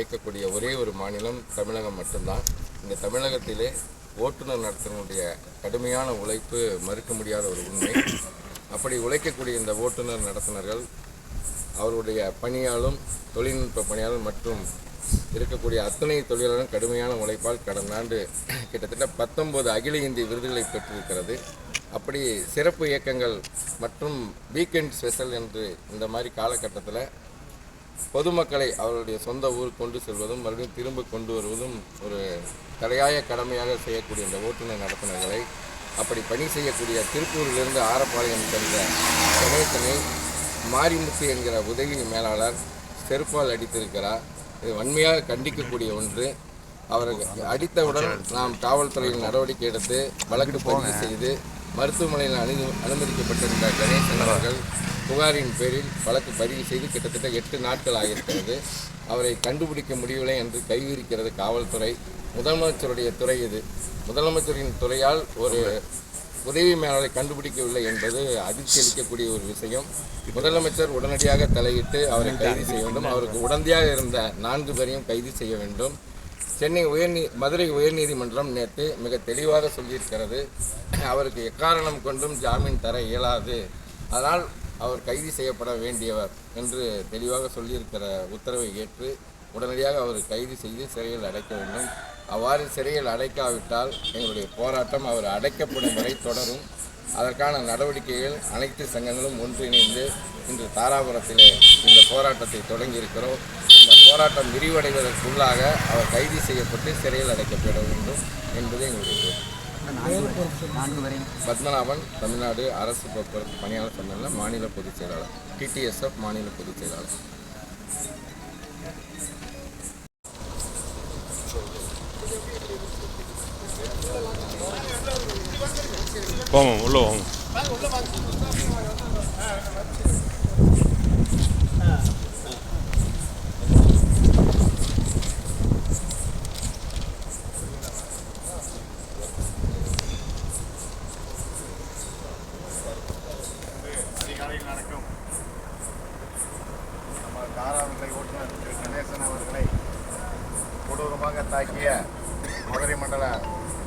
இருக்கக்கூடிய ஒரே ஒரு மாநிலம் தமிழகம் மட்டும்தான். இந்த தமிழகத்திலே ஓட்டுநர் நடத்துனருடைய கடுமையான உழைப்பு மறுக்க முடியாத ஒரு உண்மை. அப்படி உழைக்கக்கூடிய இந்த ஓட்டுநர் நடத்துனர்கள் அவருடைய பணியாலும் தொழில்நுட்ப பணியாலும் மற்றும் இருக்கக்கூடிய அத்தனை தொழிலாளரும் கடுமையான உழைப்பால் கடந்த ஆண்டு கிட்டத்தட்ட 19 அகில இந்திய விருதுகளை பெற்றிருக்கிறது. அப்படி சிறப்பு இயக்கங்கள் மற்றும் வீக்கெண்ட் ஸ்பெஷல் என்று இந்த மாதிரி காலகட்டத்தில் பொதுமக்களை அவருடைய சொந்த ஊருக்கு கொண்டு செல்வதும் மறுபடியும் திரும்ப கொண்டு வருவதும் ஒரு தலையாய கடமையாக செய்யக்கூடிய இந்த ஓட்டுநர் நடத்துனர்களை அப்படி பணி செய்யக்கூடிய திருப்பூரிலிருந்து ஆரப்பாளையம் சென்ற கணேசனை மாரிமுத்து என்கிற உதவி மேலாளர் செருப்பால் அடித்திருக்கிறார். இது வன்மையாக கண்டிக்கக்கூடிய ஒன்று. அவருக்கு அடித்தவுடன் நாம் காவல்துறையில் நடவடிக்கை எடுத்து வழக்கு பதிவு செய்து மருத்துவமனையில் அனுமதிக்கப்பட்டிருந்த கணேசன் அவர்கள் புகாரின் பேரில் வழக்கு பதிவு செய்து கிட்டத்தட்ட 8 நாட்கள் ஆகியிருக்கிறது. அவரை கண்டுபிடிக்க முடியவில்லை என்று கைவிரிக்கிறது காவல்துறை. முதலமைச்சருடைய துறை இது. முதலமைச்சரின் துறையால் ஒரு உதவி மேலாளரை கண்டுபிடிக்கவில்லை என்பது அதிர்ச்சி அளிக்கக்கூடிய ஒரு விஷயம். முதலமைச்சர் உடனடியாக தலையிட்டு அவரை கைது செய்ய வேண்டும். அவருக்கு உடந்தையாக இருந்த 4 பேரையும் கைது செய்ய வேண்டும். மதுரை உயர்நீதிமன்றம் நேற்று மிக தெளிவாக சொல்லியிருக்கிறது, அவருக்கு எக்காரணம் கொண்டும் ஜாமீன் தர இயலாது, அதனால் அவர் கைது செய்யப்பட வேண்டியவர் என்று தெளிவாக சொல்லியிருக்கிற உத்தரவை ஏற்று உடனடியாக அவர் கைது செய்து சிறையில் அடைக்க வேண்டும். அவ்வாறு சிறையில் அடைக்காவிட்டால் எங்களுடைய போராட்டம் அவர் அடைக்கப்படும் வரை தொடரும். அதற்கான நடவடிக்கைகள் அனைத்து சங்கங்களும் ஒன்றிணைந்து இன்று தாராபுரத்திலே இந்த போராட்டத்தை தொடங்கியிருக்கிறோம். இந்த போராட்டம் விரிவடைவதற்குள்ளாக அவர் கைது செய்யப்பட்டு சிறையில் அடைக்கப்பட வேண்டும் என்பது எங்களுடைய பத்மநாபன், தமிழ்நாடு அரசு போக்குவரத்து பணியாளர் சங்கங்களில் மாநில பொதுச் செயலாளர், டிடிஎஸ்எஃப் மாநில பொதுச் செயலாளர். போவோம் உள்ள போவோம். அதிகாலையில் நடக்கும் நம்ம தாராவிலை ஓட்டுநர் திரு கணேசன் அவர்களை கொடூரமாக தாக்கிய மதுரை மண்டல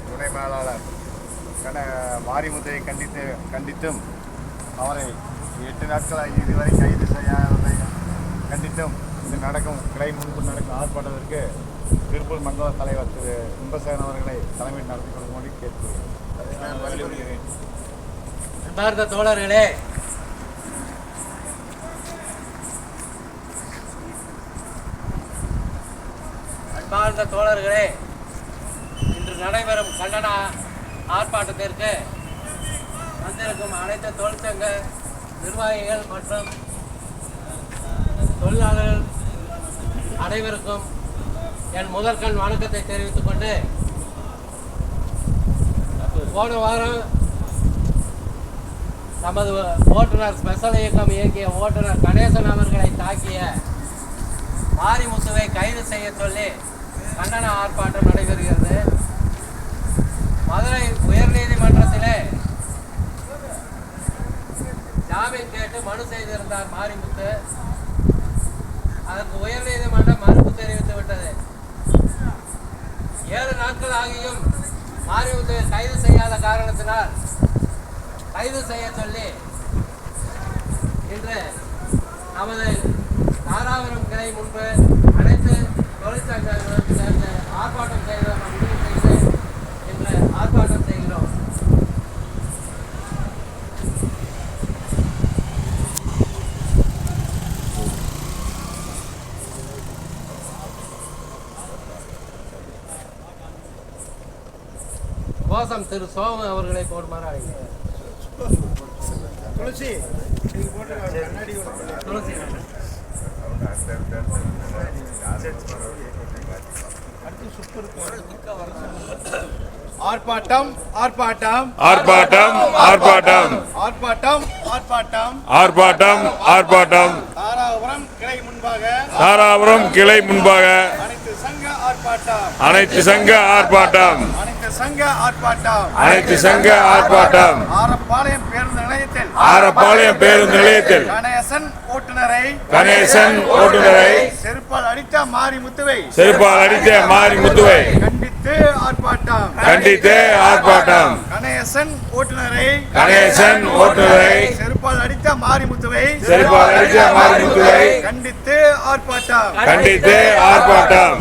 துணை மேலாளர் மாரிமுத்தையை கண்டித்தும் அவரை 8 நாட்களாக இதுவரை கைது செய்யாததை கண்டித்தும் இது கிளை முன்பு நடக்கும் ஆர்ப்பாட்டத்திற்கு திருப்பூர் மண்டல தலைவர் திரு இன்பசேகரன் அவர்களை தலைமையில் நடத்தி கொள்ளும்படி கேட்கிறேன். அன்பார்ந்த தோழர்களே, இன்று நடைபெறும் கண்டன ஆர்ப்பாட்டத்திற்கு வந்திருக்கும் அனைத்து தொழிற்சங்க நிர்வாகிகள் மற்றும் தொழிலாளர்கள் அனைவருக்கும் என் முதற்கண் வணக்கத்தை தெரிவித்துக் கொண்டு, போன வாரம் நமது ஓட்டுநர் ஸ்பெஷல் இயக்கம் இயக்கிய ஓட்டுநர் கணேசன் அவர்களை தாக்கிய மாரிமுத்துவை கைது செய்ய சொல்லி கண்டன ஆர்ப்பாட்டம் நடைபெறுகிறது. மதுரை உயர்நீதிமன்றத்திலே ஜாமீன் கேட்டு மனு செய்திருந்தார் மாரிமுத்து. அதற்கு உயர்நீதிமன்றம் மறுப்பு தெரிவித்து விட்டது. 7 நாட்கள் ஆகியும் மாரிமுத்துவை கைது செய்யாத காரணத்தினால் கைது செய்ய சொல்லி இன்று நமது தாராபுரம் கிளை முன்பு அனைத்து தொழிற்சங்கங்களும் சேர்ந்து ஆர்ப்பாட்டம் செய்த முடிவு செய்து இன்று ஆர்ப்பாட்டம் செய்கிறோம். கோஷம் திரு சோமு அவர்களை போடுமாறு அழைக்கிறேன். துளசி ஆர்ப்பாட்டம் ஆர்ப்பாட்டம் ஆர்ப்பாட்டம் ஆர்ப்பாட்டம் ஆர்ப்பாட்டம் ஆர்ப்பாட்டம் ஆர்ப்பாட்டம் ஆர்ப்பாட்டம் தாராபுரம் கிளை முன்பாக தாராபுரம் கிளை முன்பாக அனைத்து சங்க ஆர்ப்பாட்டம் அனைத்து சங்க ஆர்ப்பாட்டம் அனைத்து சங்க ஆர்ப்பாட்டம் அனைத்து சங்க ஆர்ப்பாட்டம் ஆரப்பாளையம் பேருந்து ஆரப்பாளையம் பேருந்து நிலையத்தில் கணேசன் ஓட்டுநரை செருப்பால் அடித்த மாரிமுத்துவை கண்டித்து ஆர்ப்பாட்டம். கணேசன் ஓட்டுநரை செருப்பால் அடித்த மாரிமுத்துவை கண்டித்து ஆர்ப்பாட்டம்.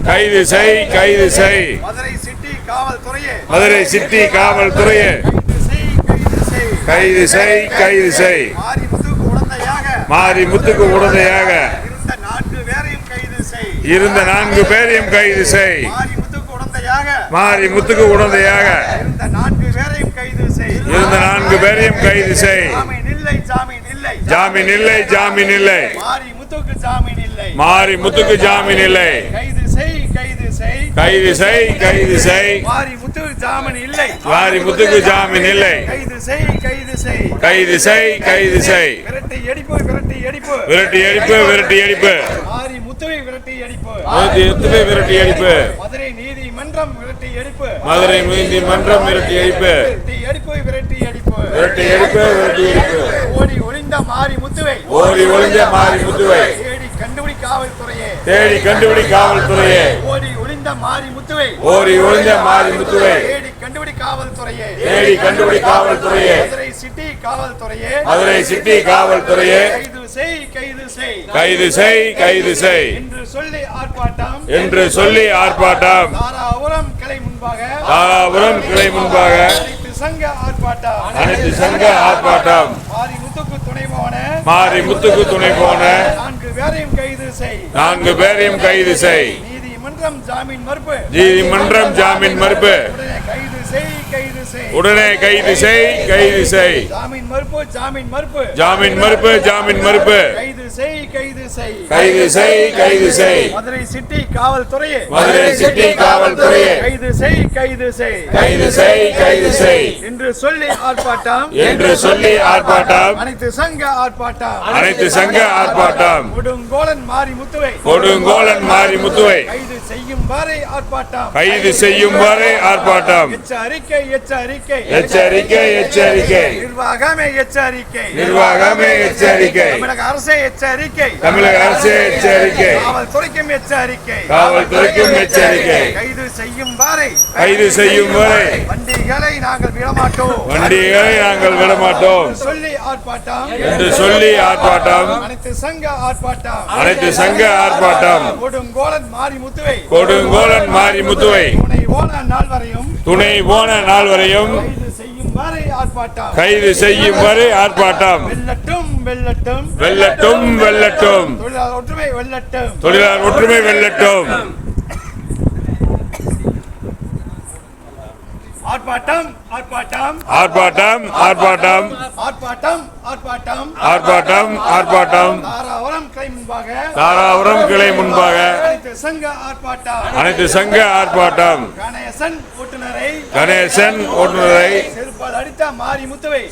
கைது செய். மதுரை சிட்டி காவல்துறையே கைது செய். மாரிமுத்துக்கு உடந்தையாக இருந்த 4 பேரையும் கைது செய். மாரிமுத்துக்கு உடந்தையாக இருந்த 4 பேரையும் கைது செய். ஜாமீன் இல்லை. மாரிமுத்துக்கு ஜாமீன் இல்லை. கைது செய். மாரிமுத்துக்கு ஜாமீன் இல்லை. கைது செய். விரட்டி அடிப்பு. மாரிமுத்துவை விரட்டி அடிப்பு. மதுரை நீதிமன்றம் விரட்டி அடிப்பு. விரட்டி அடிப்பு. ஓடி ஒளிந்த மாரிமுத்துவை தேடி கண்டுபிடி காவல்துறையே. ஓடி ஒளிந்த மாரிமுத்துவை தேடி கண்டுபிடி காவல்துறையே. மதுரை சிட்டி காவல்துறையே கைது செய். என்று சொல்லி ஆர்ப்பாட்டம். தாராபுரம் கிளை முன்பாக அனைத்து சங்க ஆர்ப்பாட்டம். மாரிமுத்துக்கு துணை போன 4 பேரையும் கைது செய். நீதிமன்றம் ஜாமீன் மறுப்பு. உடனே கைது செய். ஜாமீன் மறுப்பு. கைது செய். மதுரை சிட்டி காவல்துறையே கைது செய். என்று சொல்லி ஆர்ப்பாட்டம். அனைத்து சங்க ஆர்ப்பாட்டம். கொடுங்கோலன் மாரிமுத்துவை கைது செய்யும் வரை ஆர்ப்பாட்டம். எச்சரிக்கை. நிர்வாகமே எச்சரிக்கை. தமிழக அரசே எச்சரிக்கை. காவல்துறைக்கும் எச்சரிக்கை. கைது செய்யும் வரை வண்டிகளை நாங்கள் விடமாட்டோம். என்று சொல்லி ஆர்ப்பாட்டம். அனைத்து சங்க ஆர்ப்பாட்டம். கொடுங்கோலன் மாரிமுத்துவை துணை போன நாள் வரையும் கைது செய்யும் வரை ஆர்ப்பாட்டம். வெல்லட்டும். தொழிலாளர் ஒற்றுமை வெல்லட்டும். ஆர்ப்பாட்டம். தாராபுரம் கிளை முன்பாக அனைத்து சங்க ஆர்ப்பாட்டம். கணேசன் ஓட்டுநரை செருப்பால் அடித்த மாரிமுத்துவை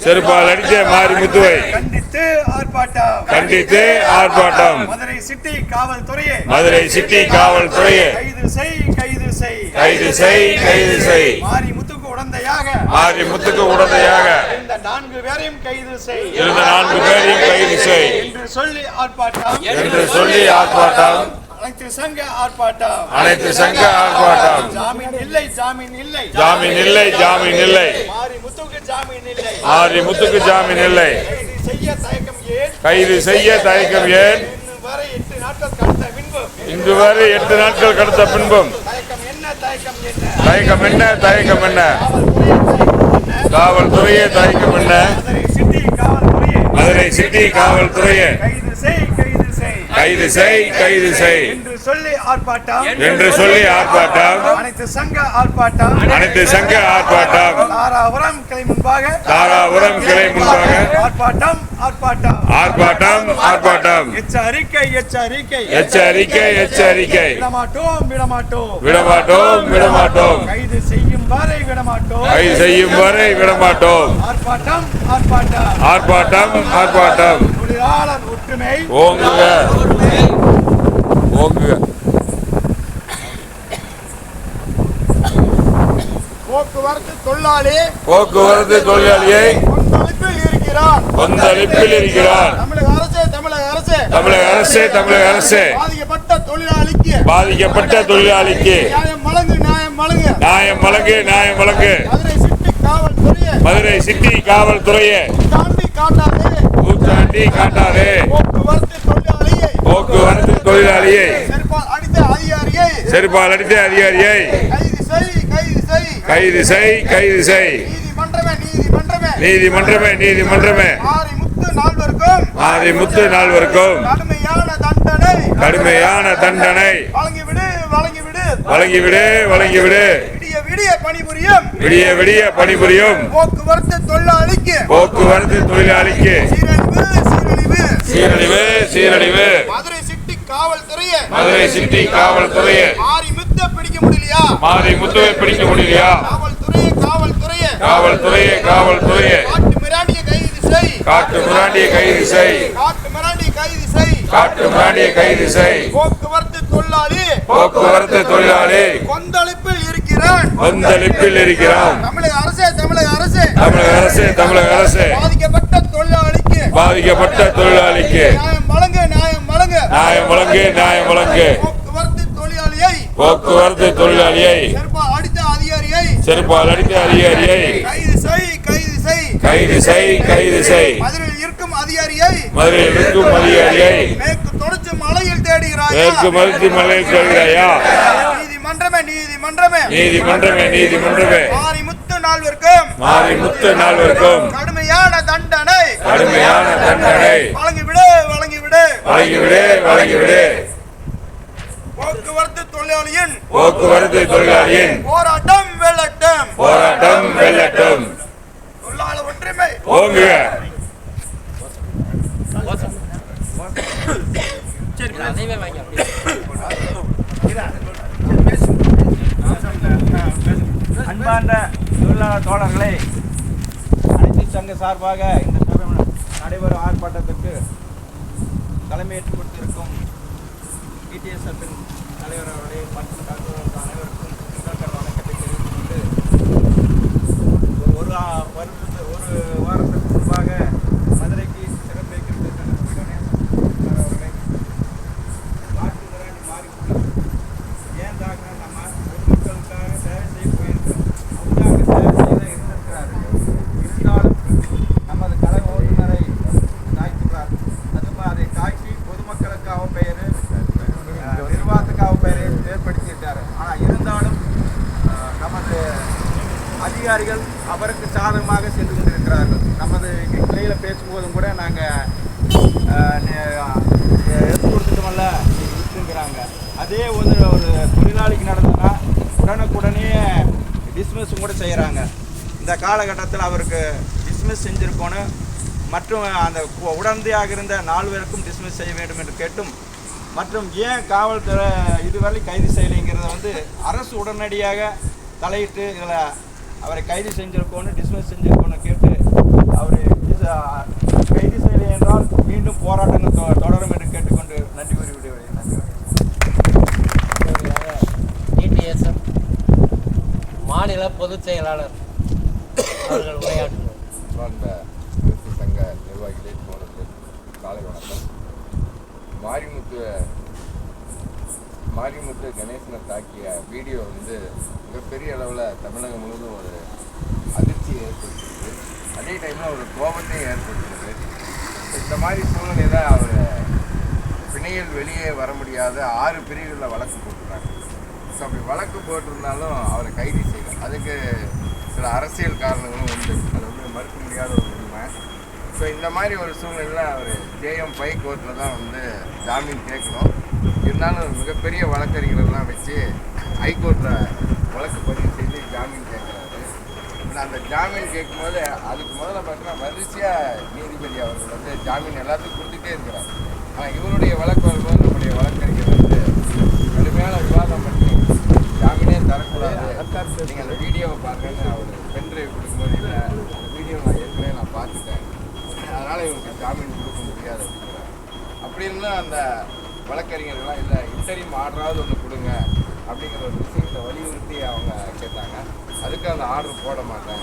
கண்டித்து ஆர்ப்பாட்டம். மதுரை சிட்டி காவல்துறையே கைது செய். மாரிமுத்துக்கு உடந்தையாக இருந்த 4 பேரையும் கைது செய். என்று சொல்லி ஆர்ப்பாட்டம். அனைத்து சங்க ஆர்ப்பாட்டம். ஜாமீன் இல்லை. மாரிமுத்துக்கு ஜாமீன் இல்லை. கைது செய்ய தயக்கம் ஏன்? இன்று வரை 8 நாட்கள் கடந்த பின்பும் தயக்கம் என்ன? காவல்துறையே தயக்கம் என்ன? மதுரை சிட்டி காவல்துறையே கைது செய். என்று சொல்லி ஆர்ப்பாட்டம். அனைத்து சங்க ஆர்ப்பாட்டம். தாராபுரம் கிளை முன்பாக ஆர்ப்பாட்டம். எச்சரிக்கை. விடமாட்டோம். கைது செய்யும் வரை விடமாட்டோம். ஆர்ப்பாட்டம். தொழிலாளர் ஒற்றுமை ஓங்குக. போக்குவரத்து போக்குவரத்து தொழிலாளி போக்குவரத்து தொழிலாளியை கொந்தளிப்பில் இருக்கிறார். கொந்தளிப்பில் இருக்கிறார். தமிழக அரசு தமிழக அரசு தமிழக அரசு தமிழக அரசு பாதிக்கப்பட்ட தொழிலாளிக்கு பாதிக்கப்பட்ட தொழிலாளிக்கு நியாயம் வழங்கு நியாயம் வழங்கு. நியாயம் வழங்கு நியாயம் வழங்கு. மதுரை சிட்டி காவல்துறையே மதுரை சிட்டி காவல்துறையை தாண்டி காட்டாதே. ஊத்தாண்டி காட்டாதே. போக்குவரத்து தொழிலாளியை போக்குவரத்து தொழிலாளியை செருப்பால் அடித்த அதிகாரியை செருப்பால் அடித்த அதிகாரியை கைது செய் கைது செய். கைது செய் கைது செய். நீதிமன்றமே நீதிமன்றமே நீதிமன்றமே நீதிமன்றமே. மாரிமுத்து நால்வருக்கும் மாரிமுத்து நால்வருக்கும் கடுமையான தண்டனை கடுமையான தண்டனை வழங்கிவிடு வழங்கிவிடு. வழங்கிவிடு வழங்கிவிடு. விடிய விடிய பணிபுரியும் விடிய விடிய பணிபுரியும் போக்குவரத்து தொழிலாளிக்கு போக்குவரத்து தொழிலாளிக்கு சீரழிவு சீரழிவு. சீரழிவு சீரழிவு. மதுரை சிட்டி காவல்துறையே மதுரை சிட்டி காவல்துறையை மாரிமுத்த பிடிக்க முடியலையா? மாரிமுத்துவை பிடிக்க முடியலையா? காவல்துறையே காவல்துறையே காவல்துறையை காவல்துறையை காட்டு மிராண்டிய கைது செய். காட்டு மிராண்டியை கைது செய். காட்டு மிராண்டிய கைது செய். காட்டு மிராண்டியை கைது செய். போக்குவரத்து தொழிலாளி போக்குவரத்து தொழிலாளி கொந்தளிப்பில் இருக்கிறான். கொந்தளிப்பில் இருக்கிறான். தமிழக அரசு தமிழக அரசு தமிழக அரசு தமிழக அரசு பாதிக்கப்பட்ட தொழிலாளிக்கு பாதிக்கப்பட்ட தொழிலாளிக்கு நியாயம் வழங்கு நியாயம் வழங்கு. நியாயம் வழங்கு நியாயம் வழங்கு. போக்குவரத்து தொழிலாளியை போக்குவரத்து தொழிலாளியை செருப்பால் அடித்த அதிகாரியை செருப்பால் அடித்த அதிகாரியை கைது செய் கைது செய். கைது செய் கைது செய். மதுரையில் இருக்கும் அதிகாரியை மதுரையில் இருக்கும் அதிகாரியை மேற்கு தொடர்ச்சி மலையில் தேடுகிறாயா? மேற்கு மருத்துவ மலையில் சொல்கிறாயா? நீதிமன்றமே நீதிமன்றமே நீதிமன்றமே நீதிமன்றமே. மாரிமுத்து நால்வருக்கும் மாரிமுத்து நால்வருக்கும் கடுமையான தண்டனை கடுமையான தண்டனை வழங்கிவிடு வழங்கிவிடு. வழங்கிவிடு வழங்கிவிடு. போக்குவரத்து தொழிலாளியின் போக்குவரத்து தொழிலாளியின் போராட்டம் வெல்லட்டும். போராட்டம் வெல்லட்டும். தொழிலாளர் ஒற்றுமை ஓங்குக. அதையுமே வாங்கி அன்பார்ந்த தொழிலாளர் தோழர்களே, அனைத்து சங்க சார்பாக இந்த நடைபெறும் ஆர்ப்பாட்டத்திற்கு தலைமையேற்று கொடுத்திருக்கும் பிடிஎஸ்எஃப்பின் தலைவர் அவர்களே மற்றும் தலைவர்கள் அனைவருக்கும் முதற்கண் வணக்கத்தை தெரிவித்துக் கொண்டு ஒரு வாரத்திற்கு முன்பாக மதுரைக்கு சிறப்பேற்கிறது அவர்களை காட்டு மிராண்டி மாறி ஏன் தாக்குனா நம்ம பொதுமக்களுக்காக சேவை செய்ய போயிருக்கிறோம். அவங்க சேவை செய்ய இருந்திருக்கிறார்கள். இருந்தாலும் நமது கழக ஓட்டுநரை தாய்த்துள்ளார். அதுவும் அதை தாக்கி பொதுமக்களுக்கு அவ பெயர் நிர்வாகத்துக்கு அவ பெயரை ஏற்படுத்தியிருக்காரு. ஆனால் இருந்தாலும் நமது அதிகாரிகள் அவருக்கு சாதகமாக சென்று கொண்டிருக்கிறார்கள். நமது கிளையில் பேசும்போதும் கூட நாங்கள் எடுத்து கொடுத்துட்டோமல்ல இருக்குங்கிறாங்க. அதே ஒரு தொழிலாளிக்கு நடந்ததுன்னா உடனுக்குடனே டிஸ்மிஸும் கூட செய்கிறாங்க. இந்த காலகட்டத்தில் அவருக்கு டிஸ்மிஸ் செஞ்சுருக்கோன்னு மற்றும் அந்த உடந்தையாக இருந்த 4 பேருக்கும் டிஸ்மிஸ் செய்ய வேண்டும் என்று கேட்டும் மற்றும் ஏன் காவல்துறை இதுவரை கைது செய்யலைங்கிறத அரசு உடனடியாக தலையிட்டு இதில் அவரை கைது செஞ்சிருக்கோன்னு டிஸ்மிஸ் செஞ்சிருக்கோன்னு கேட்டு அவர் கைது செய்யலை என்றால் மீண்டும் போராட்டங்கள் தொடரும் என்று கேட்டுக்கொண்டு நன்றி கூறி விடுகிறேன். டிடிஎஸ்எஃப் மாநில பொதுச் செயலாளர் அவர்கள் உரையாற்றுவோம். அன்பார்ந்த சங்க நிர்வாகிகளே தோழர்களே, காலை வணக்கம். மாரிமுத்து கணேசனை தாக்கிய வீடியோ மிகப்பெரிய அளவில் தமிழகம் முழுவதும் ஒரு அதிர்ச்சியை ஏற்படுத்தினது. அதே டைமில் ஒரு கோபத்தையும் ஏற்படுத்தினது. இந்த மாதிரி சூழ்நிலையில் அவர் பிணையில் வெளியே வர முடியாத 6 பிரிவுகளில் வழக்கு போட்டுருந்தாங்க. ஸோ அப்படி வழக்கு போட்டிருந்தாலும் அவரை கைது செய்யலாம். அதுக்கு சில அரசியல் காரணங்களும் உண்டு. அது மறுக்க முடியாத ஒரு உண்மை. ஸோ இந்த மாதிரி ஒரு சூழ்நிலையில் அவர் ஜேஎம் 5 கோர்ட்டில் தான் ஜாமீன் கேட்கணும். இருந்தாலும் மிகப்பெரிய வழக்கறிஞர்கள்லாம் வச்சு ஹைகோர்ட்டில் வழக்கு பதிவு செய்து ஜாமீன் கேட்குறாரு. அந்த ஜாமீன் கேட்கும்போது அதுக்கு முதல்ல பார்த்தீங்கன்னா வரிசையாக நீதிபதி அவர்கள் ஜாமீன் எல்லாத்துக்கும் கொடுத்துட்டே இருக்கிறார். ஆனால் இவருடைய வழக்கு வரும்போது நம்முடைய வழக்கறிஞர் கடுமையான விவாதம் பண்ணி ஜாமீனே தரக்கூடாது, நீங்கள் அந்த வீடியோவை பார்க்கன்னு அவர் பென்ட்ரைவ் கொடுக்கும்போது இல்லை அந்த வீடியோ நான் பார்த்துட்டேன், அதனால் இவருக்கு ஜாமீன் கொடுக்க முடியாது அப்படிங்கிறார். அப்படி இருந்தால் அந்த வழக்கறிஞர்கள்லாம் இல்லை இன்டரிம் ஆர்டராவது ஒன்று கொடுங்க, அப்படிங்கிற ஒரு விஷயத்தை வலியுறுத்தி அவங்க கேட்டாங்க. அதுக்கு அந்த ஆர்டர் போட மாட்டேன்.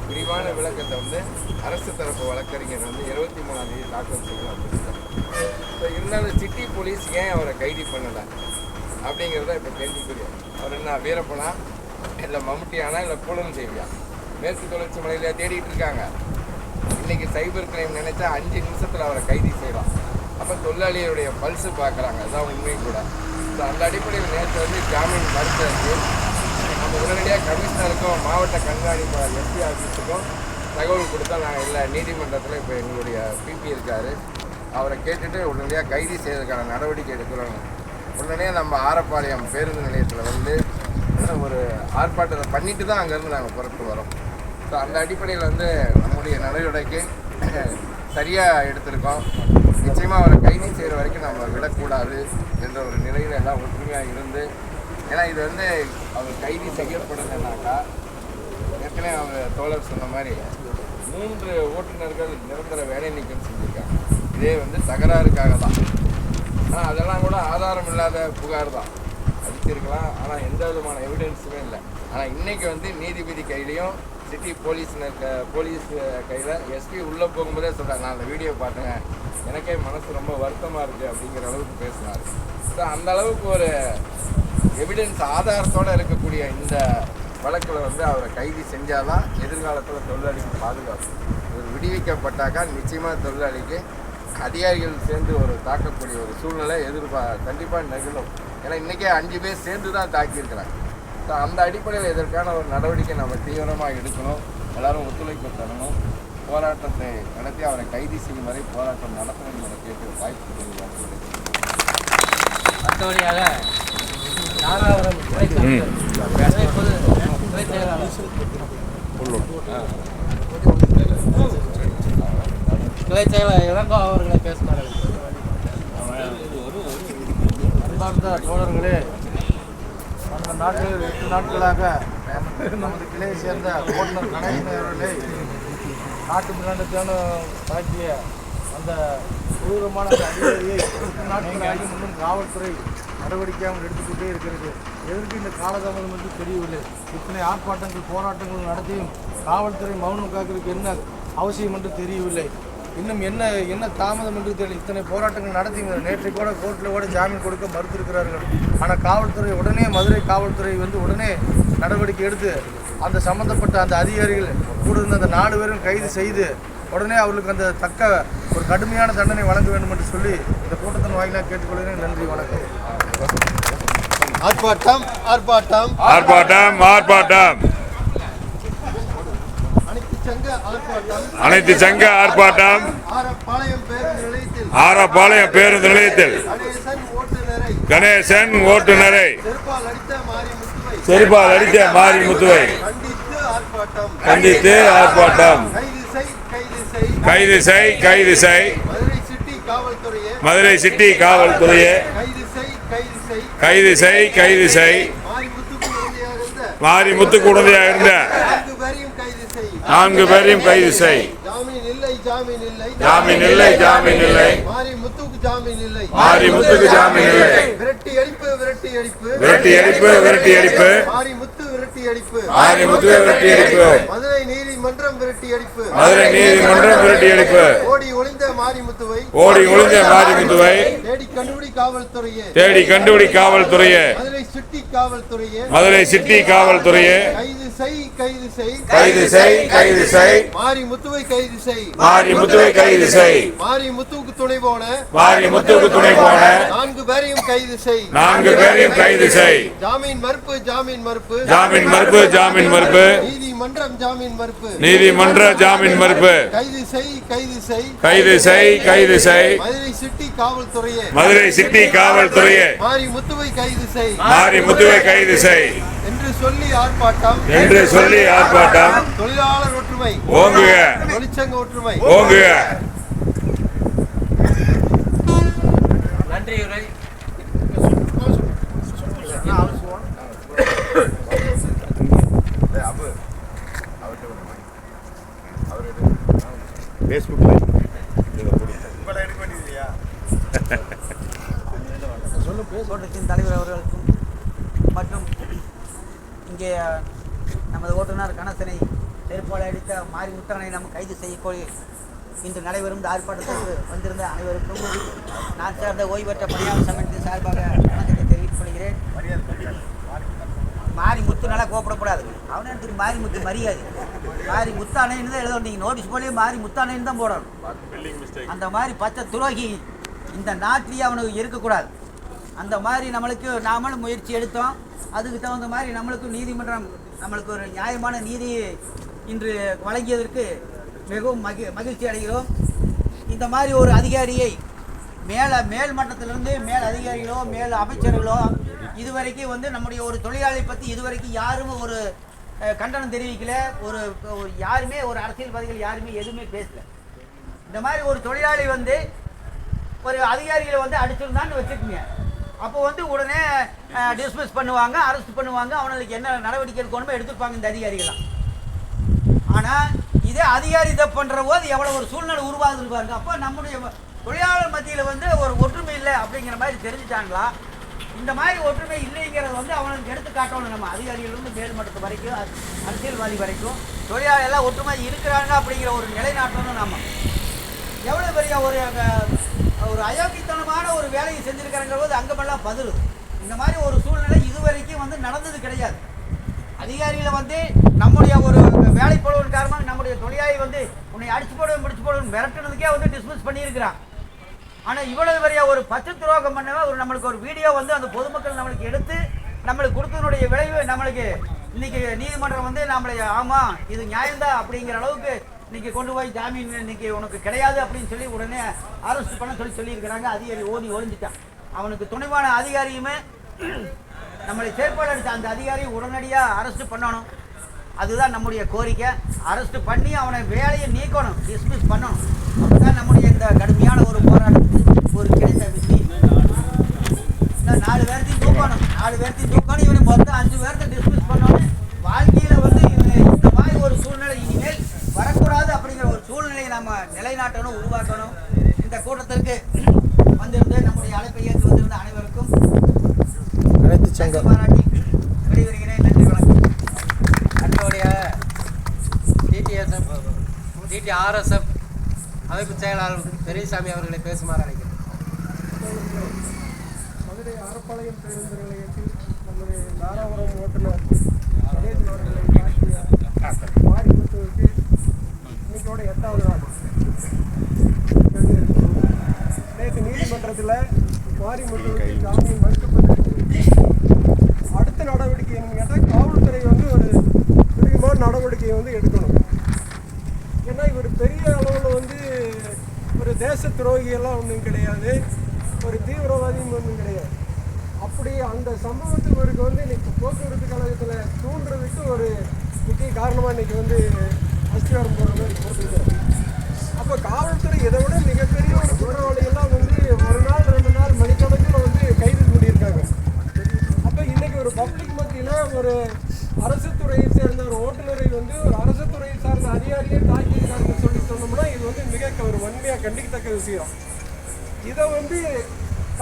விரிவான விளக்கத்தை வந்து அரசு தரப்பு வழக்கறிஞர் வந்து 23ஆம் தேதி தாக்கல் செய்யணும் அப்படின்னு. ஸோ இருந்தாலும் சிட்டி போலீஸ் ஏன் அவரை கைது பண்ணலை அப்படிங்கிறத இப்போ கேள்விக்குரிய. அவர் என்ன வீரப்பனா இல்லை மம்முட்டியானா இல்லை கூலம் செய்வியா? மேற்கு தொடர்ச்சி மலையில தேடிட்டு இருக்காங்க. இன்றைக்கி சைபர் கிரைம் நினைச்சா 5 நிமிஷத்தில் அவரை கைது செய்யலாம். அப்போ தொழிலாளியுடைய பல்ஸு பார்க்குறாங்க, அதுதான் உண்மையும் கூட. ஸோ அந்த அடிப்படையில் நேற்று வந்து ஜாமீன் மறுத்ததுக்கு நம்ம உடனடியாக கமிஷனருக்கும் மாவட்ட கண்காணிப்பாளர் எஸ்பி ஆஃபீஸுக்கும் தகவல் கொடுத்தா நாங்கள் இல்லை நீதிமன்றத்தில் இப்போ எங்களுடைய பிபி இருக்கார், அவரை கேட்டுட்டு உடனடியாக கைது செய்வதற்கான நடவடிக்கை எடுக்கிறோம். உடனடியாக நம்ம ஆரப்பாளையம் பேருந்து நிலையத்தில் வந்து ஒரு ஆர்ப்பாட்டத்தை பண்ணிட்டு தான் அங்கேருந்து நாங்கள் புறப்பட்டு வரோம். ஸோ அந்த அடிப்படையில் வந்து நம்முடைய நடவடிக்கை சரியாக எடுத்திருக்கோம். நிச்சயமாக அவரை கைது செய்கிற வரைக்கும் நம்ம விடக்கூடாது என்ற ஒரு நிலையில் எல்லாம் ஒற்றுமையாக இருந்து, ஏன்னா இது வந்து அவர் கைது செய்யப்படுதுன்னாக்கா ஏற்கனவே அவர் தோழர் சொன்ன மாதிரி 3 ஓட்டுநர்கள் நிரந்தர வேலை நீக்கம் செஞ்சுருக்காங்க. இதே வந்து தகராறுக்காக தான். ஆனால் அதெல்லாம் கூட ஆதாரம் இல்லாத புகார் தான், அடிச்சிருக்கலாம். ஆனால் எந்த விதமான எவிடன்ஸுமே இல்லை. ஆனால் இன்றைக்கி வந்து நீதிபதி கையிலையும் சிட்டி போலீஸ் கையில் எஸ்பி உள்ளே போகும்போதே சொல்கிறாங்க, நான் அந்த வீடியோ பார்த்தேங்க, எனக்கே மனசு ரொம்ப வருத்தமாக இருக்குது அப்படிங்கிற அளவுக்கு பேசினார். ஸோ அந்த அளவுக்கு ஒரு எவிடன்ஸ் ஆதாரத்தோடு இருக்கக்கூடிய இந்த வழக்கில் வந்து அவரை கைது செஞ்சால் தான் எதிர்காலத்தில் தொழிலாளிக்கு பாதுகாப்பு. இவர் விடுவிக்கப்பட்டாக்கா நிச்சயமாக தொழிலாளிக்கு அதிகாரிகள் சேர்ந்து ஒரு தாக்கக்கூடிய ஒரு சூழ்நிலை கண்டிப்பாக நிகழும். ஏன்னா இன்றைக்கே 5 பேர் சேர்ந்து தான் தாக்கியிருக்கிறாங்க. ஸோ அந்த அடிப்படையில் இதற்கான ஒரு நடவடிக்கை நம்ம தீவிரமாக எடுக்கணும். எல்லோரும் ஒத்துழைப்பு தரணும். போராட்டத்தை நடத்தி அவரை கைது செய்யும் வரை போராட்டம் நடத்தணும் என கேட்டு வாய்ப்பு தெரிவித்தார். அடுத்தபடியாக தாராபுரம் கிளை செயலர் இளங்கோ அவர்களை பேசினார்கள். அன்பார்ந்த தோழர்களே, அந்த நாட்களில் 8 நாட்களாக நமது கிளையை சேர்ந்த ஓட்டுநர் கணேசன் அவர்களை நாட்டு மிராண்டத்தான தாக்கிய அந்த கொடூரமான அதிகாரியை 8 நாட்களாகி இன்னும் காவல்துறை நடவடிக்கையாக எடுத்துக்கொண்டே இருக்கிறது. எதற்கு இந்த காலதாமதம் என்று தெரியவில்லை. இத்தனை ஆர்ப்பாட்டங்கள் போராட்டங்கள் நடத்தியும் காவல்துறை மௌனம் காக்கிறதுக்கு என்ன அவசியம் என்று தெரியவில்லை. இன்னும் என்ன தாமதம் என்று தெரியல. இத்தனை போராட்டங்கள் நடத்தி நேற்று கூட கோர்ட்டில் கூட ஜாமீன் கொடுக்க மறுத்திருக்கிறார்கள். ஆனால் காவல்துறை உடனே மதுரை காவல்துறை வந்து உடனே நடவடிக்கை எடுத்து அந்த சம்பந்தப்பட்ட அந்த அதிகாரிகள் கூட இருந்த அந்த 4 பேரும் கைது செய்து உடனே அவர்களுக்கு அந்த தக்க ஒரு கடுமையான தண்டனை வழங்க வேண்டும் என்று சொல்லி இந்த கூட்டத்தின் வாயிலாக கேட்டுக்கொள்கிறேன். நன்றி, வணக்கம். ஆர்ப்பாட்டம் ஆர்ப்பாட்டம் ஆர்ப்பாட்டம் ஆர்ப்பாட்டம் அனைத்து சங்க ஆர்ப்பாட்டம் ஆரப்பாளையம் ஆரப்பாளையம் பேருந்து நிலையத்தில் கணேசன் ஓட்டுநரை செருப்பால் அடித்த மாரிமுத்துவை கண்டித்து ஆர்ப்பாட்டம். கைது செய் மதுரை சிட்டி காவல்துறையே கைது செய் மாரிமுத்துக்கு உடந்தையாக இருந்த 4 பேரையும் கைது செய். ஜாமீன் இல்லை மாரிமுத்துக்கு ஜாமீன் இல்லை. விரட்டி அடிப்பு மாரிமுத்துவை விரட்டி அடிப்பு. மதுரை நீதிமன்றம் விரட்டி அடிப்பு. ஓடி ஒளிந்த மாரிமுத்துவை தேடி கண்டுபிடி காவல்துறையே மதுரை சிட்டி காவல்துறையே கைது செய் மாரிமுத்துவை கைது செய். மாரிமுத்துவுக்கு துணை போன 4 பேரையும் கைது செய். ஜாமீன் மறுப்பு நீதிமன்றம் ஜாமீன் மறுப்பு. கைது செய் மதுரை சிட்டி காவல்துறையே மாரிமுத்துவை கைது செய் என்று சொல்லி ஆர்ப்பாட்டம் தொழிலாளர் ஒற்றுமை ஓங்குக. தொழிற்சங்க ஒற்றுமை ஓங்குக. நன்றி உரை. தலைவர் அவர்களுக்கும் மற்றும் இங்கே நமது ஓட்டுநர் கணேசனை செருப்பால் அடித்த மாரி முத்தனை நாம் கைது செய்யக்கூடிய இன்று நடைபெறும் இந்த ஆர்ப்பாட்டத்திற்கு வந்திருந்த அனைவருக்கும் நான் சார்ந்த ஓய்வு பெற்ற பணியாளர் சங்கத்தின் சார்பாக வணக்கத்தை தெரிவித்துக் கொள்கிறேன். மாரி முத்து நல்லா கோப்படக்கூடாது. அவனே எடுத்துட்டு மாரி முத்து மரியாதை மாரி முத்தானைன்னு தான் எழுதணும். நீங்கள் நோட்டீஸ் போலேயே மாரி முத்தானைன்னு தான் போடணும். அந்த மாதிரி பச்சை துரோகி இந்த நாட்டிலேயே அவனுக்கு இருக்கக்கூடாது. அந்த மாதிரி நம்மளுக்கு நாமளும் முயற்சி எடுத்தோம். அதுக்கு தகுந்த மாதிரி நம்மளுக்கும் நீதிமன்றம் நம்மளுக்கு ஒரு நியாயமான நீதி இன்று வழங்கியதற்கு மிகவும் மகிழ்ச்சி அடைகிறோம். இந்த மாதிரி ஒரு அதிகாரியை மேல் மட்டத்திலிருந்து மேல் அதிகாரிகளோ மேல் அமைச்சர்களோ இதுவரைக்கும் வந்து நம்முடைய ஒரு தொழிலாளி பற்றி இதுவரைக்கும் யாரும் ஒரு கண்டனம் தெரிவிக்கல. ஒரு யாருமே ஒரு அரசியல்வாதிகள் யாருமே எதுவுமே பேசல. இந்த மாதிரி ஒரு தொழிலாளி வந்து ஒரு அதிகாரிகளை வந்து அடிச்சிருந்தான்னு வச்சுக்கோங்க, அப்போ வந்து உடனே டிஸ்மிஸ் பண்ணுவாங்க, அரெஸ்ட் பண்ணுவாங்க, அவனுக்கு என்ன நடவடிக்கை எடுக்கணுமோ எடுத்துப்பாங்க இந்த அதிகாரிகள்லாம். ஆனால் இதே அதிகாரி இதை பண்ணுற போது எவ்வளோ ஒரு சூழ்நிலை உருவாகுது பாருங்க. அப்போ நம்முடைய தொழிலாளர் மத்தியில் வந்து ஒரு ஒற்றுமை இல்லை அப்படிங்கிற மாதிரி தெரிஞ்சுட்டாங்களா? இந்த மாதிரி ஒற்றுமை இல்லைங்கிறத வந்து அவனுக்கு எடுத்து காட்டணும். நம்ம அதிகாரிகளிலிருந்து மேல்மட்டத்து வரைக்கும் அரசியல்வாதி வரைக்கும் தொழிலாளர் எல்லாம் ஒற்றுமை இருக்கிறாங்க அப்படிங்கிற ஒரு நிலைநாட்டணும். நம்ம எவ்வளோ பெரிய ஒரு அயோக்கியத்தனமான ஒரு வேலையை செஞ்சுருக்கிறங்கிற போது அங்கமெல்லாம் பதில். இந்த மாதிரி ஒரு சூழ்நிலை இதுவரைக்கும் வந்து நடந்தது கிடையாது. அதிகாரிகளை வந்து நம்முடைய ஒரு வேலைப்பொழுவின் காரணமாக நம்முடைய தொழிலாளி வந்து உன்னை அடிச்சு போடுவேன் மிரட்டுனதுக்கே வந்து டிஸ்மிஸ் பண்ணியிருக்கிறான். ஆனால் இவ்வளவு பெரிய ஒரு பச்சை துரோகம் பண்ணவே நம்மளுக்கு ஒரு வீடியோ வந்து அந்த பொதுமக்கள் நம்மளுக்கு எடுத்து நம்மளுக்கு கொடுத்ததனுடைய விளைவு நம்மளுக்கு இன்னைக்கு நீதிமன்றம் வந்து நம்மளை ஆமாம் இது நியாயம்தான் அப்படிங்கிற அளவுக்கு இன்னைக்கு கொண்டு போய் ஜாமீன் இன்னைக்கு உனக்கு கிடையாது அப்படின்னு சொல்லி உடனே அரெஸ்ட் பண்ண சொல்லியிருக்கிறாங்க. அதிகாரி ஒழிஞ்சிட்டான். அவனுக்கு துணைவான அதிகாரியுமே நம்மளை செயற்பாடு அடித்த அந்த அதிகாரியை உடனடியாக அரெஸ்ட் பண்ணணும். அதுதான் நம்முடைய கோரிக்கை. அரெஸ்ட் பண்ணி அவனை வேலையை நீக்கணும், டிஸ்மிஸ் பண்ணணும். அதுதான் நம்முடைய இந்த கடுமையான ஒரு போராட்டத்துக்கு ஒரு கிடைத்த வெற்றி. இந்த 4 பேர்த்தையும் தூக்கணும். இவனை மொத்தம் 5 பேர்த்தை டிஸ்மிஸ் பண்ணணும். வாழ்க்கையில் வந்து இந்த மாதிரி ஒரு சூழ்நிலை இனிமேல் வரக்கூடாது அப்படிங்கிற ஒரு சூழ்நிலையை நம்ம நிலைநாட்டணும், உருவாக்கணும். இந்த கூட்டத்திற்கு வந்திருந்து நம்முடைய அழைப்பை ஏற்று வந்திருந்த அனைவருக்கும் பாராட்டி விடைபெறுகிறேன். நன்றி, வணக்கம். நம்மளுடைய டிடிஆர்எஸ்எஃப் அமைப்பு செயலாளர் பெரியசாமி அவர்களை பேசுமாறு அழைக்கிறேன். மதுரை ஆரப்பாளையம் பேருந்து நிலையத்தில் நம்முடைய தாராபுரம் ஓட்டுநர் கணேசன் அவர்களை தாக்கிய மாரிமுத்துவுக்கு இன்னைக்கோட 8வது நாள். நேற்று நீதிமன்றத்தில் மாரிமுத்துவுக்கு ஜாமீன் மறுக்கப்பட்டிருக்கு. அடுத்த நடவடிக்கை என்னன்னு கேட்டால் காவல்துறை வந்து ஒரு துரிதமான நடவடிக்கையை வந்து எடுக்கணும். ஏன்னா இவர் பெரிய அளவில் வந்து ஒரு தேச துரோகியெல்லாம் ஒன்றும் கிடையாது, ஒரு தீவிரவாதியும் ஒன்றும் கிடையாது. அப்படி அந்த சம்பவத்துக்கு இவருக்கு வந்து இன்னைக்கு போக்குவரத்து கழகத்தில் தூண்டுறதுக்கு ஒரு முக்கிய காரணமாக இன்னைக்கு வந்து அஸ்திவாரம் போடுற மாதிரி போட்டுருக்காரு. அப்போ காவல்துறை இதை விட மிகப்பெரிய ஒரு குற்றவாளிகள்லாம் வந்து 1 நாள் 2 நாள் மணிக்கணக்கில் வந்து கைது பண்ணியிருக்காங்க. அப்போ இன்னைக்கு ஒரு பப்ளிக் மத்தியில் ஒரு அரசு துறையை சேர்ந்த ஒரு ஓட்டுநரை வந்து ஒரு அரசு துறையை சார்ந்த அதிகாரியை தாக்கியிருக்காருன்னு சொல்லி சொன்னோம்னா இது வந்து மிக ஒரு வன்மையாக கண்டிக்கத்தக்க விஷயம். இதை வந்து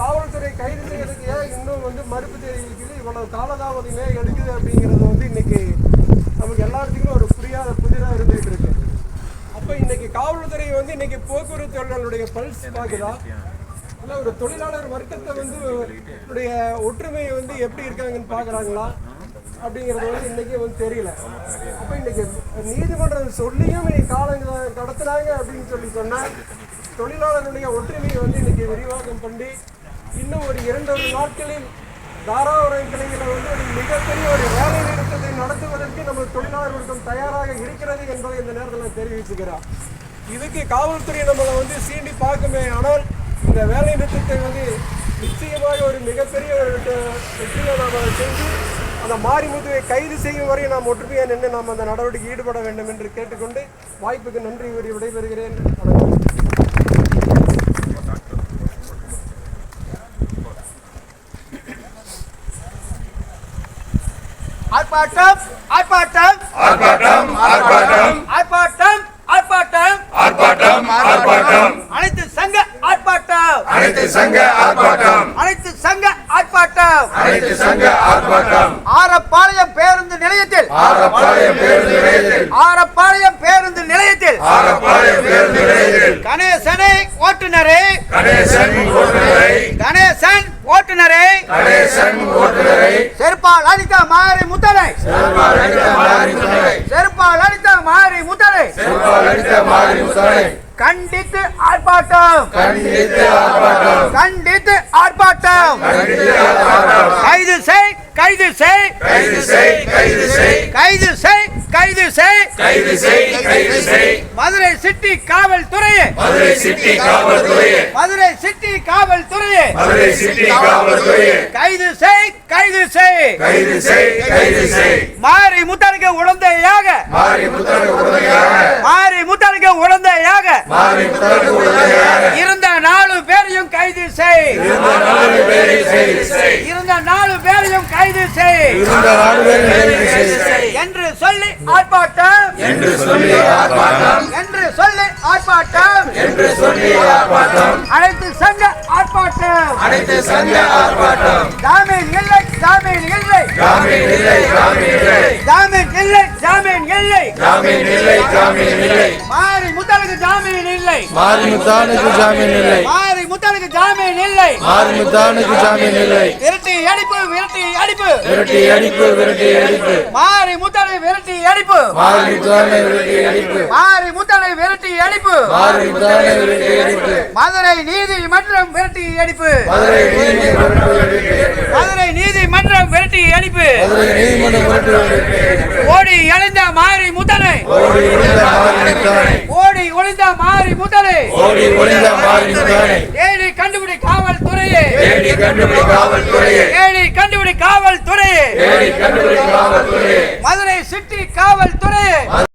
காவல்துறை கைது செய்யறதுக்கு ஏன் இன்னும் வந்து மறுப்பு தெரிவிக்குது, இவ்வளவு காலதாமதமே எடுக்குது அப்படிங்கிறது வந்து இன்னைக்கு நமக்கு எல்லாத்துக்குமே ஒரு புரியாத புதிராக இருந்துகிட்டு இருக்கு. அப்போ இன்னைக்கு காவல்துறை வந்து இன்னைக்கு போக்குவரத்து தொழிலாளருடைய பல்ஸ் பார்க்குதா, இல்லை ஒரு தொழிலாளர் வர்க்கத்தை வந்து உடைய ஒற்றுமையை வந்து எப்படி இருக்காங்கன்னு பார்க்குறாங்களா அப்படிங்கிறது வந்து இன்றைக்கி வந்து தெரியல. அப்போ இன்றைக்கி நீதிமன்றம் சொல்லியும் இன்னைக்கு காலம் கடத்துனாங்க அப்படின்னு சொன்னால் தொழிலாளர்களுடைய ஒற்றுமையை வந்து இன்றைக்கி விரிவாக்கம் பண்ணி இன்னும் ஒரு 2 நாட்களில் தாராபுரம் கிளையில் வந்து ஒரு மிகப்பெரிய ஒரு வேலை நிறுத்தத்தை நடத்துவதற்கு நம்ம தொழிலாளர் வர்க்கம் தயாராக இருக்கிறது என்பதை இந்த நேரத்தில் தெரிவிச்சுக்கிறோம். இதுக்கு காவல்துறை நம்மளை வந்து சீண்டி பார்க்குமே, ஆனால் இந்த வேலை நிறுத்தத்தை வந்து நிச்சயமாக ஒரு மிகப்பெரிய ஒரு வெற்றியை நாம் செஞ்சு அந்த மாரிமுத்துவை கைது செய்யும் வரை நாம் ஒற்றுமையாக நின்று நாம் அந்த நடவடிக்கை ஈடுபட வேண்டும் என்று கேட்டுக்கொண்டு வாய்ப்புக்கு நன்றி கூறி விடைபெறுகிறேன். ஆர்ப்பாட்டம் ஆர்ப்பாட்டம் ஆர்ப்பாட்டம் ஆர்ப்பாட்டம் ஆர்ப்பாட்டம் ஆர்ப்பாட்டம் ஆர்ப்பாட்டம் ஆர்ப்பாட்டம் அனைத்து சங்க ஆர்ப்பாட்டம் அனைத்து சங்க ஆர்ப்பாட்டம் அனைத்து சங்க ஆர்ப்பாட்டம் அனைத்து சங்க ஆர்ப்பாட்டம் ஆரப்பாளையம் பேருந்து நிலையத்தில் ஆரப்பாளையம் பேருந்து நிலையத்தில் ஆரப்பாளையம் பேருந்து நிலையத்தில் ஆரப்பாளையம் பேருந்து நிலையத்தில் கணேசனை ஓட்டுநரே கணேசன் ஓட்டுநரை கணேசன் ஓட்டுநரே கணேசன் ஓட்டுநரை செருப்பால் அடித்த மாறி முத்தலை செருப்பால் அடித்த மாறி முத்தனை செருப்பால் அடித்த மாறி முத்தலை செருப்பால் அடித்த மாறி முத்தனை கண்டித்து ஆர்ப்பாட்டம் கண்டித்து ஆர்ப்பாட்டம் கண்டித்து ஆர்ப்பாட்டம் கண்டித்து ஆர்ப்பாட்டம் கைது செய் கைது செய் கைது செய் கைது செய் கைது செய் கைது செய் கைது செய் கைது செய் மதுரை சிட்டி காவல்துறையே மதுரை சிட்டி காவல்துறையே மதுரை சிட்டி காவல்துறையே மதுரை சிட்டி காவல்துறையே கைது செய் கைது செய் கைது செய் கைது செய் மாறி முத்தலுக்கு உடந்தையாக மாறி முத்தனுக்கு உடந்தையாக மாறி முத்தலுக்கு உடந்தையாக மாறி முத்தனுக்கு உடந்தையாக இருந்த 4 பேரையும் கைது செய் இருந்த 4 பேரை கைது செய் இருந்த 4 பேரையும் கைது செய் இருந்த 4 பேரை கைது செய் என்று சொல்லி ஆர்ப்பாட்டம் என்று சொல்லி ஆர்ப்பாட்டம் என்று சொல்லி ஆர்ப்பாட்டம் என்று சொல்லி ஆர்ப்பாட்டம் அனைத்து சங்க ஆர்ப்பாட்டம் அனைத்து சங்க ஆர்ப்பாட்டம் ஜாமீன் இல்லை ஜாமீன் இல்லை ஜாமீன் இல்லை ஜாமீன் இல்லை ஜாமீன் இல்லை ஜாமீன் இல்லை ஜாமீன் இல்லை ஜாமீன் இல்லை மாறி முத்தலுக்கு ஜாமீன் இல்லை மாரி முத்தானுக்கு ஜாமீன் இல்லை மாறி முத்தலுக்கு ஜாமீன் இல்லை மாரி முத்தானுக்கு ஜாமீன் இல்லை விரட்டி அடிப்பு விரட்டி அடிப்பு விரட்டி அடிப்பு விரட்டி அடிப்பு மாறி முத்தலை விரட்டி அடிப்பு மாறி முத்தானை விரட்டி அடிப்பு மாறி முத்தலை விரட்டி அடிப்பு மாறி முத்தானை விரட்டி அடிப்பு மதுரை நீதிமன்றம் விரட்டி அடிப்பு மதுரை நீதிமன்றம் விரட்டி அடிப்பு மதுரை நீதிமன்றம் விரட்டி அடிப்பு மதுரை நீதிமன்றம் விரட்டி அடிப்பு ஓடி எழுந்த மாறி முத்தலை ஓடி ஒளிந்த மாறி முத்தானை ஓடி ஒளிந்த மாறி முத்தலை ஓடி ஒளிந்த மாறி முத்தானை தேடி கண்டுபிடி காவல்துறையே தேடி கண்டுபிடி காவல்துறையே தேடி கண்டுபிடி காவல்துறையே தேடி கண்டுபிடி காவல்துறையே மதுரை சிட்டி காவல்துறையே